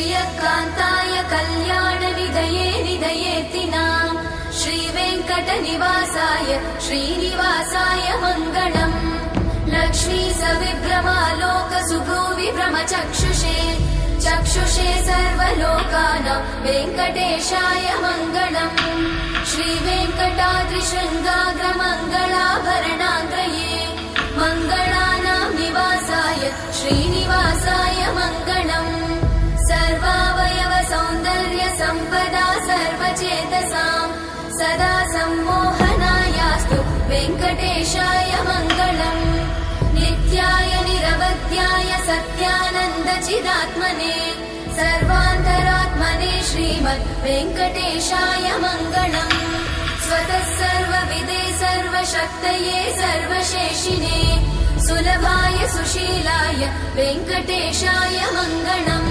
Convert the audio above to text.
श्रियकान्ताय कल्याणनिधये निधयेतिनाम् श्रीवेङ्कटनिवासाय श्रीनिवासाय मङ्गलम् लक्ष्मी सविभ्रमालोक सुभ्रूविभ्रमचक्षुषे चक्षुषे सर्वलोकानां वेङ्कटेशाय मङ्गलम् श्रीवेङ्कटाद्रिशृङ्गाग्रमङ्गलाभरणाङ्गये मङ्गलानां निवासाय श्रीनिवासाय मङ्गलम् सर्वावयव सौन्दर्य सम्पदा सर्वचेतसां सदा सम्मोहनायास्तु वेङ्कटेशाय मङ्गलम् नित्याय निरवध्याय सत्यानन्दचिदात्मने सर्वान्तरात्मने श्रीमद् वेङ्कटेशाय मङ्गलम् स्वतः सर्वविदे सर्वशक्तये सर्वशेषिने सुलभाय सुशीलाय वेङ्कटेशाय मङ्गलम्।